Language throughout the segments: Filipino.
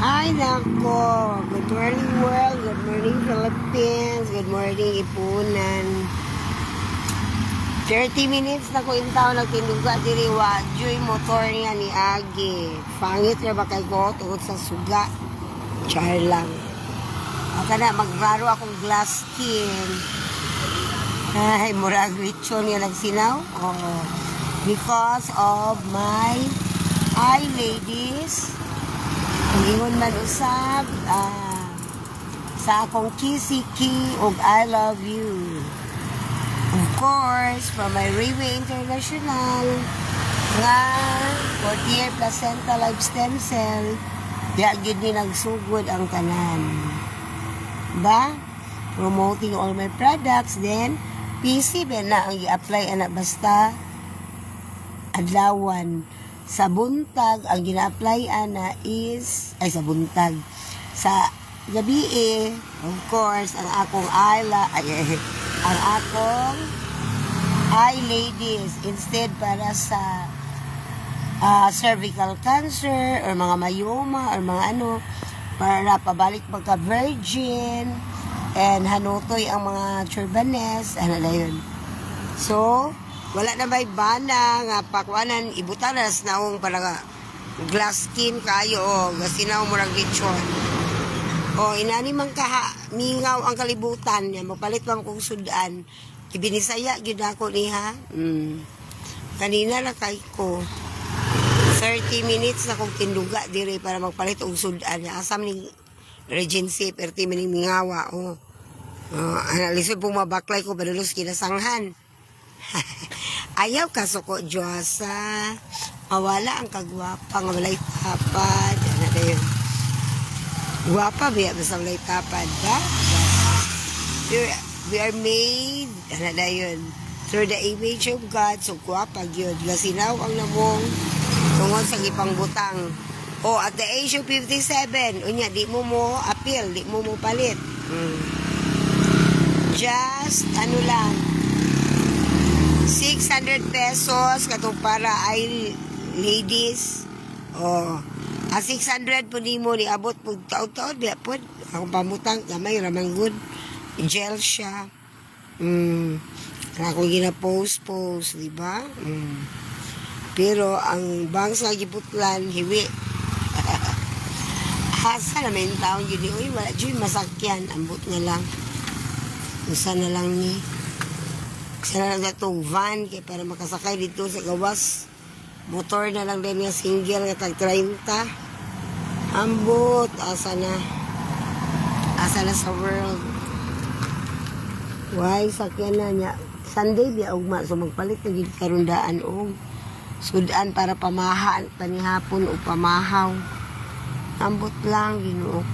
Ay, nako. Good morning, world. Good morning, Philippines. Good morning, Ipunan. 30 minutes na ko yung tao nagtinduga diri wa. Joy motor niya ni Agi. Pangit na ba kay ko tungkol sa suga. Char lang. Aka na, maglaro akong glass skin. Ay, murag ritual niya nagsinaw. Oh. Because of my eye, ladies. Ang ingon man usab sa akong kissy-key og I love you. Of course, from my Rayway International nga 40-year placenta live stem cell diya gid ni nagsugod ang tanan. Ba? Promoting all my products, then PC ba na ang i-apply ana basta adlawan. Sa buntag, ang gina-apply ana is, sa buntag, sa gabi of course, ang akong ang akong eye ladies, instead para sa cervical cancer, or mga myoma, or mga para pabalik pagka-virgin, and hanutoy ang mga turbanes, na yun. So, wala na may bana nga pakwanan ibutan na naong para glass skin kayo o gasinaw mo rang lechon o inani man mingaw ang kalibutan niya mapalit pa kong sudan ibinisaya gyud ako niha kanina na kay ko 30 minutes na kong tinduga dire para magpalit og sudan asam ni Regency perti maning mingawa analisod pong mabaklay ko padalos kinasanghan. Ayaw ka suko Diyosa mawala ang kagwapa nga walay tapad ano na yun gwapa biya basta walay tapad ba we are made ano na yun through the image of God so gwapa yun gasinaw ang namong tungod sa ipang butang at the age of 57 unya di mo appeal di mo palit just lang 600 pesos katong para ay ladies 600 po ni mo ni abot po taon-taon biya po akong pamutang kamay ramang good gel siya akong gina-post diba pero ang bangs nga giputlan hiwi hasa naman yung taon yun uy wala dyan masakyan ambot nga lang usa na lang ni sana lang itong van kaya para makasakay dito sa gawas motor na lang din yung single nga tag 30 ambot asa na sa world why sakyan na niya Sunday biya ugma so magpalit na gid karundaan og sudan para pamahaan panihapon o pamahaw ambot lang Ginoo.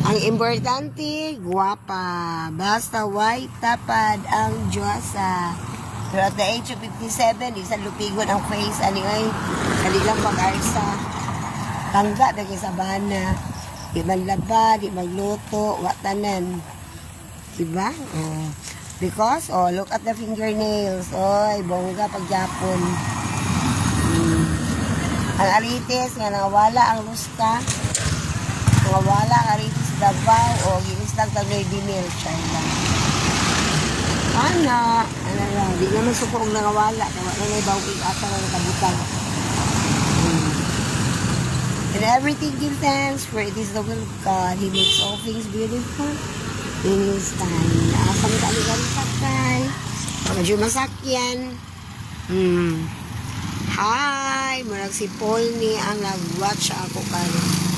Ang importante, guwapa. Basta white, tapad ang Diyosa. Pero at the age of 57, isang lupigon ang face. Ani ay, kalilang pag-arsa. Tangga na sa bana. Di maglaba, di magluto, watanan. Diba? Because, look at the fingernails. Oy, bongga pag-Japon. Ang arites, nga nawala ang luska. Nawala ang arites Davao o ginistag tagnoy dinil China. Ana lang, di naman suko og nangawala kaya may bawig ata nga nakabutang. And everything give thanks for it is the will of God. He makes all things beautiful in His time. Asam kaligan sakay. Medyo masakyan. Hi! Murag si Paul ni ang nag-watch ako karon.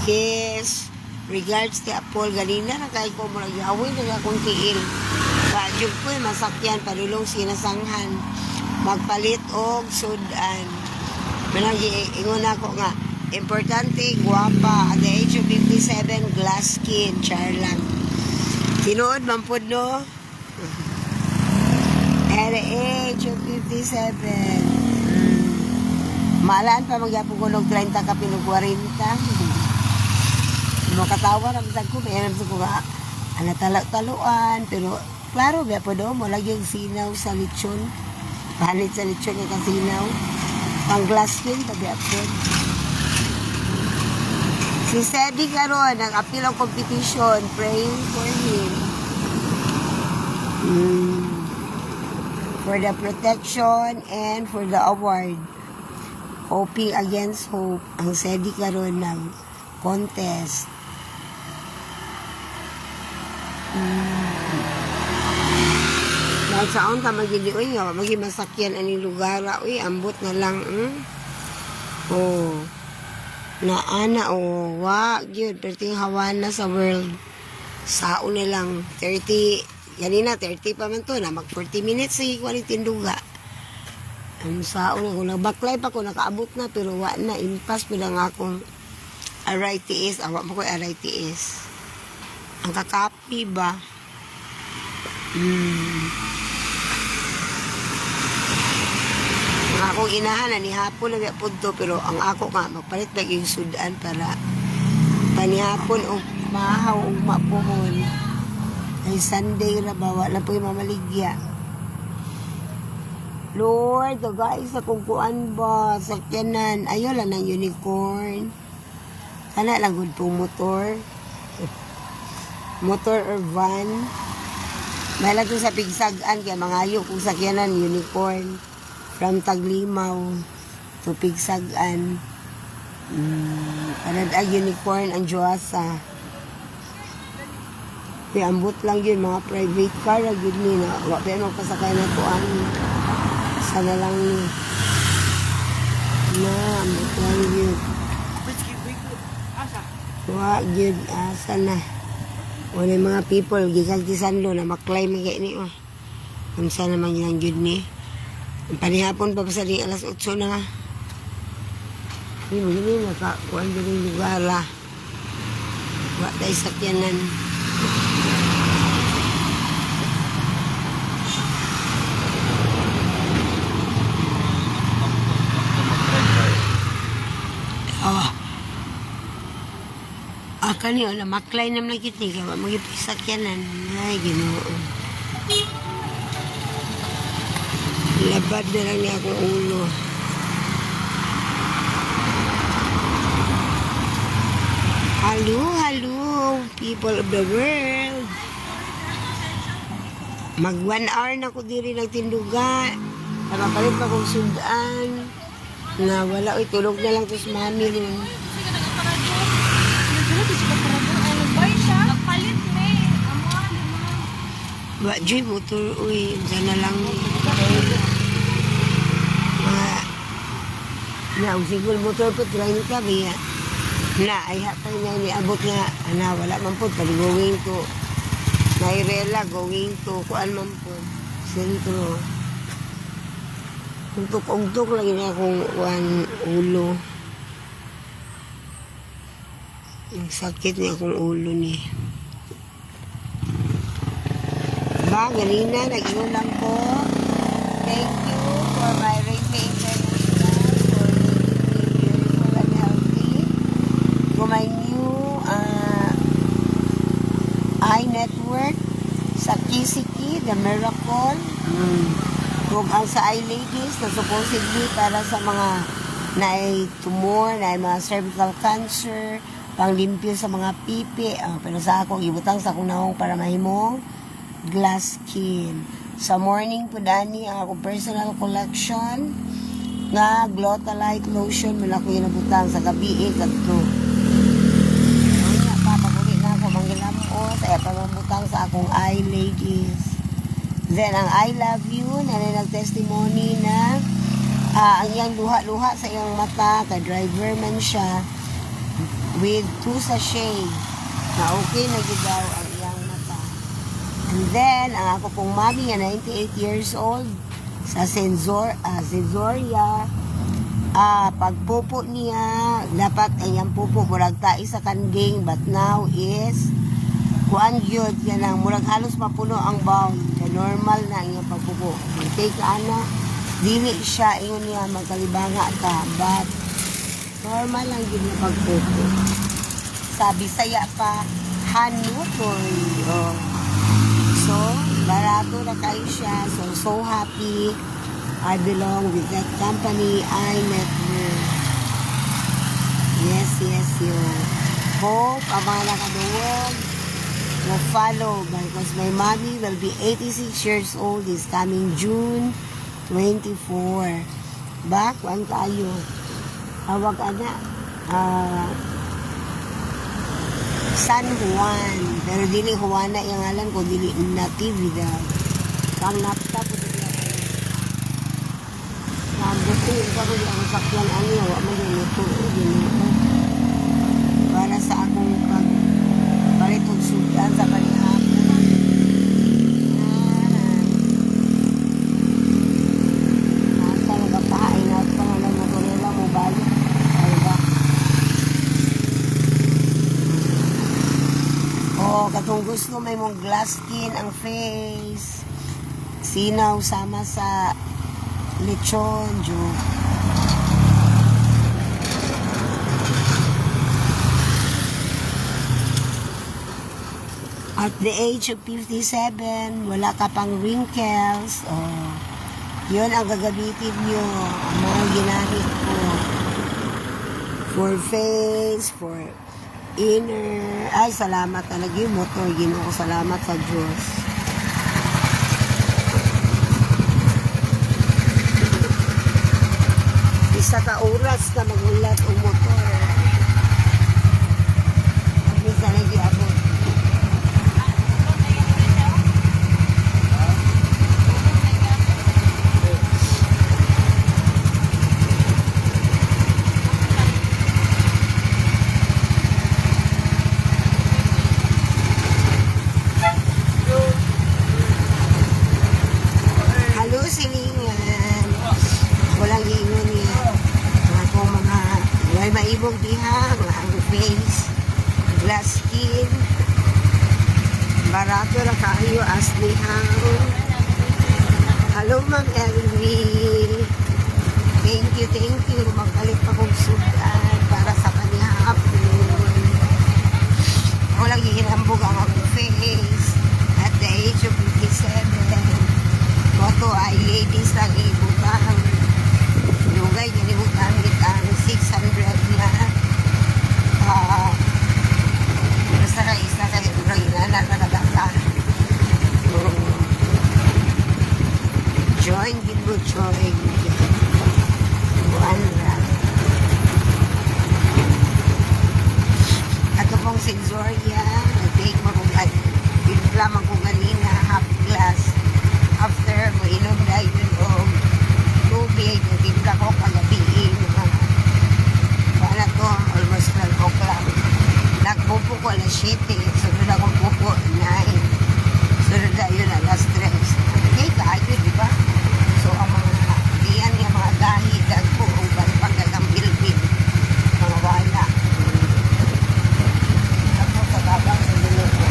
Yes, regards ti Apol ganina na kay ko murag yawin na akong tiil. Kadyog ko masakyan padulong sinasanghan. Magpalit og sudan. Managi ingon ako nga importante guwapa at the age of 57 glass skin char lang. Tinuod man pud no. At the age of 57 malaan pa magyapon ko og 30 ka pinog 40. Makatawa na bisag ko, may naman ko nga talo-taloan, pero klaro, biya po doon mo, lagi yung sinaw sa lechon, palit sa lechon yung kasinaw, Pang glass skin, tabi apod. Si Sedi karon nag-appeal ang competition, praying for him. For the protection and for the award. Hoping against hope. Ang Sedi karon ng contest. Dahil saon ka magili, uy, masakyan aning lugar, uy, ambot na lang, Oh. Naana, wa, yun, perting hawan na sa world. Sao na lang, 30, ganina, 30 pa man to, na mag 40 minutes, sige ko ang tinduga. Ang sao na, kung nagbaklay pa ko, nakaabot na, pero wa na, impas pa lang akong RITS, awa mo ko RITS. Ang kakapi ba? Ang akong inahan, ni hapon na punto, pero ang ako nga, magpalit na yung sudan para panihapon o mahaw o mapuhon. Ay Sunday na bawa na po yung mamaligya. Lord, guys, sa kukuan ba, sakyanan, ayaw lang ng unicorn. Kana lang good pong motor. Motor or van. May lang sa pigsagan, kaya mangayo kung sakyanan, unicorn. From Taglimaw to Pigsagan. Panad ay unicorn ang Joasa. Kaya ambot lang yun, mga private car, yun ni na. Wala pa yung magpasakay na ito, sana lang ni. Na, ambot lang yun. Wala yun, asa na. Wala yung mga people, gisan na maklay mga ini, Kung saan naman yun yun ni. Panihapon pa sa rin alas 8 na. Hindi mo nakakuhan din yung lugar lah. Wala tayo sakyanan. Kani na maklay naman kita ni kaya mag-ipisakyanan. Ay, Ginoo. Labad na lang niya akong ulo. Hello, people of the world. Mag 1 hour na ko diri nagtinduga. Napapalit pa kong sundan. Na wala, tulog na lang to sa mami rin. Wa joy motor, uy, dyan na lang. Siguro motor po, try nyo ka, biya. Ay hapay na niabot nga, wala man po, pali going to, nairela, going to, kuan man po, sentro. Ugtok lagi na akong ulo. Ang sakit niya akong ulo ni. Ganina, nag-iwan lang po. Thank you for my Reiki International for making me beautiful and healthy. For my new eye network sa Kisiki, The Miracle. Kung ang sa eye ladies na supposedly para sa mga tumor, mga cervical cancer, panglimpyo sa mga pipi. Pero sa akong ibutang sa akong naong para mahimong glass skin. Sa morning po dani ang akong personal collection nga Glotalite lotion mula ko ginabutang sa gabi kadto. Kaya papaguli na ako mangilamos ay pamabutang sa akong eye ladies. Then ang I love you na nag-testimony na ang iyang luha-luha sa iyang mata, ka-driver man siya with 2 sachet na okay na gidaw ang iyang mata. And then, ang ako pong mami nga 98 years old sa Sensoria, pagpupo niya, dapat ay ang pupo murag tayo sa kanding, but now is kuan gyud yan ang murag halos mapuno ang bound. The normal na ang iyang pagpupo. Take ana, dili siya ingon niya magkalibanga ka, but normal lang yun yung pagpupo. Sa Bisaya pa, hanutoy. So, barato na kayo siya. So happy. I belong with that company. I met her. Yes, yes, yun. Hope ang mga nakaduwag will follow because my mommy will be 86 years old this coming June 24. Back, wang tayo. Hawag ana. San Juan. Pero dili Juana yung alam ko, dili Natividad. Kang napta po dili ako. Nabutin ka ko di ang sakyan ano, wak mo yun ito. Para sa akong palitong sudan sa kanihapon. Nasa nagpahain at pangalan mo ko nila mo balik. Ay ba? Oh, katong gusto may mong glass skin ang face. Sinaw sama sa lechon, joke. At the age of 57, wala ka pang wrinkles. Oh, yun ang gagamitin nyo. Ang mga ginamit ko. For face, for inner. Ay, salamat talaga yung motor. Ginoo ko salamat sa Diyos. Isa ka oras ka magulat ang motor. Ang bisa na giabot. Silingan. Walang ingon niya. Mga po mga may maibog diha, mga ang face, glass skin. Barato na kayo as nihang. Hello, Ma'am Elvie. Thank you. Magpalit pa kong sudan para sa kanihapon. Walang hinambog ang akong face at the age of 57. Moto ay ladies lang ibutang. Lugay nilibutang ang 600 na. Basta na isa kayo durang inana na nagaka. Join, gilbo join. Buwan lang. Ato pong sensoria, nag-take mo kung lamang ko ganina, half glass. After mo inom na yun o tubig, nagtimpla ko kagabiin. Paano to? Almost 12 o'clock. Nagpupo ko alas 7. Sunod akong pupo 9. Sunod na yun alas 3. Okay, kayo, di ba? So, ang mga iyan yung mga dahil ko o pagkagang bilbil. Mga wala. Ako sa babang sa dulo ko.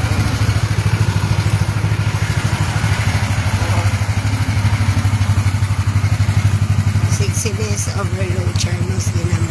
Sexiness overload, charmness, yun ang